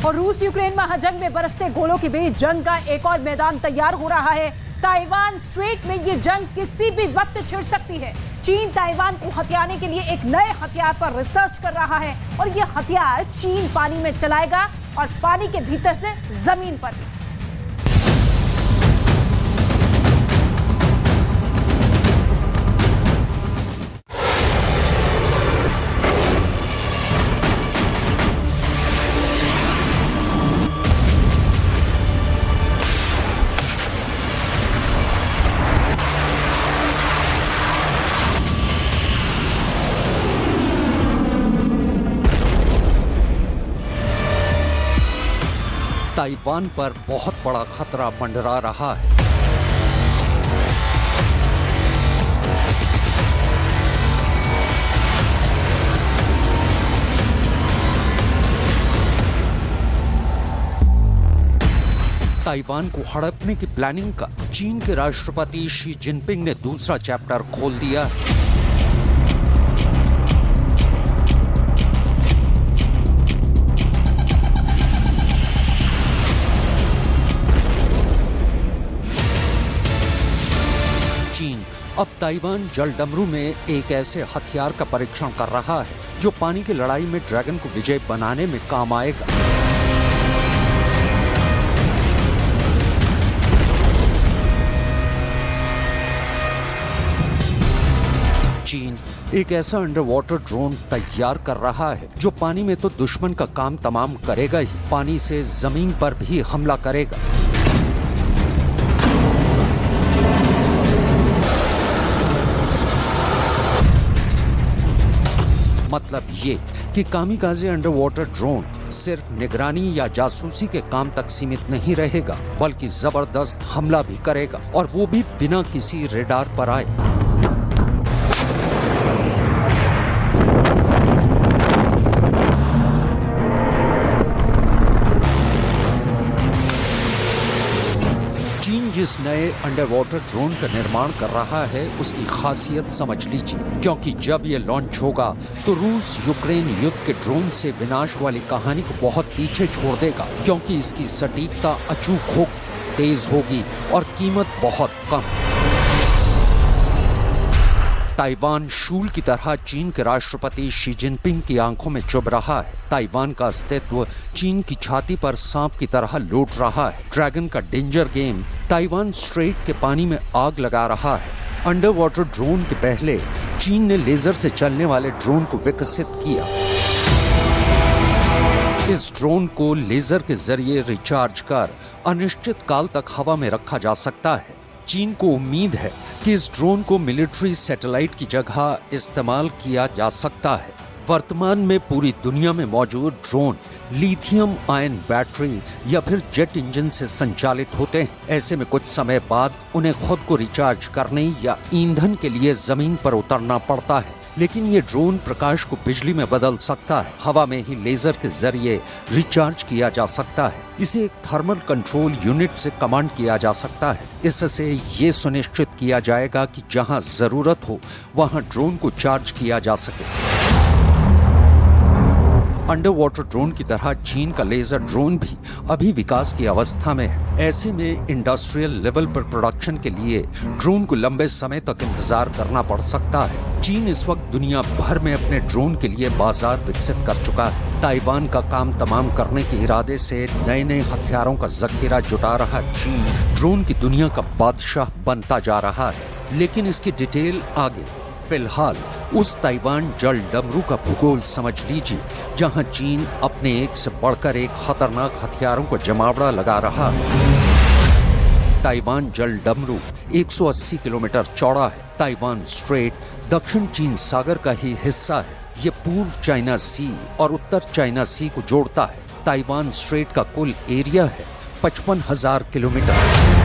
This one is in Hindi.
और रूस यूक्रेन महाजंग में बरसते गोलों के बीच जंग का एक और मैदान तैयार हो रहा है। ताइवान स्ट्रेट में ये जंग किसी भी वक्त छिड़ सकती है। चीन ताइवान को हथियाने के लिए एक नए हथियार पर रिसर्च कर रहा है और ये हथियार चीन पानी में चलाएगा और पानी के भीतर से जमीन पर भी। ताइवान पर बहुत बड़ा खतरा मंडरा रहा है। ताइवान को हड़पने की प्लानिंग का चीन के राष्ट्रपति शी जिनपिंग ने दूसरा चैप्टर खोल दिया है। चीन अब ताइवान जलडमरू में एक ऐसे हथियार का परीक्षण कर रहा है जो पानी की लड़ाई में ड्रैगन को विजयी बनाने में काम आएगा। चीन एक ऐसा अंडर वाटर ड्रोन तैयार कर रहा है जो पानी में तो दुश्मन का काम तमाम करेगा ही, पानी से जमीन पर भी हमला करेगा। मतलब ये कि कामिकाज़े अंडर वाटर ड्रोन सिर्फ निगरानी या जासूसी के काम तक सीमित नहीं रहेगा, बल्कि जबरदस्त हमला भी करेगा और वो भी बिना किसी रेडार पर आए। चीन जिस नए अंडर वाटर ड्रोन का निर्माण कर रहा है उसकी खासियत समझ लीजिए, क्योंकि जब ये लॉन्च होगा तो रूस यूक्रेन युद्ध के ड्रोन से विनाश वाली कहानी को बहुत पीछे छोड़ देगा, क्योंकि इसकी सटीकता अचूक हो, तेज होगी और कीमत बहुत कम। ताइवान शूल की तरह चीन के राष्ट्रपति शी जिनपिंग की आंखों में चुभ रहा है। ताइवान का अस्तित्व चीन की छाती पर सांप की तरह लौट रहा है। ड्रैगन का डेंजर गेम ताइवान स्ट्रेट के पानी में आग लगा रहा है। अंडर वाटर ड्रोन के पहले चीन ने लेजर से चलने वाले ड्रोन को विकसित किया। इस ड्रोन को लेजर के जरिए रिचार्ज कर अनिश्चित काल तक हवा में रखा जा सकता है। चीन को उम्मीद है कि इस ड्रोन को मिलिट्री सैटेलाइट की जगह इस्तेमाल किया जा सकता है। वर्तमान में पूरी दुनिया में मौजूद ड्रोन लिथियम आयन बैटरी या फिर जेट इंजन से संचालित होते हैं। ऐसे में कुछ समय बाद उन्हें खुद को रिचार्ज करने या ईंधन के लिए जमीन पर उतरना पड़ता है। लेकिन ये ड्रोन प्रकाश को बिजली में बदल सकता है। हवा में ही लेजर के जरिए रिचार्ज किया जा सकता है। इसे एक थर्मल कंट्रोल यूनिट से कमांड किया जा सकता है। इससे ये सुनिश्चित किया जाएगा कि जहां जरूरत हो वहां ड्रोन को चार्ज किया जा सके। अंडर वाटर ड्रोन की तरह चीन का लेजर ड्रोन भी अभी विकास की अवस्था में है। ऐसे में इंडस्ट्रियल लेवल पर प्रोडक्शन के लिए ड्रोन को लंबे समय तक इंतजार करना पड़ सकता है। चीन इस वक्त दुनिया भर में अपने ड्रोन के लिए बाजार विकसित कर चुका है। ताइवान का काम तमाम करने के इरादे से नए नए हथियारों का जखीरा जुटा रहा चीन ड्रोन की दुनिया का बादशाह बनता जा रहा है। लेकिन इसकी डिटेल आगे। फिलहाल उस ताइवान जल डमरू का भूगोल समझ लीजिए, जहां चीन अपने एक से बढ़कर एक खतरनाक हथियारों को जमावड़ा लगा रहा है। ताइवान जल डमरू 180 किलोमीटर चौड़ा है। ताइवान स्ट्रेट दक्षिण चीन सागर का ही हिस्सा है। ये पूर्व चाइना सी और उत्तर चाइना सी को जोड़ता है। ताइवान स्ट्रेट का कुल एरिया है 55,000 किलोमीटर।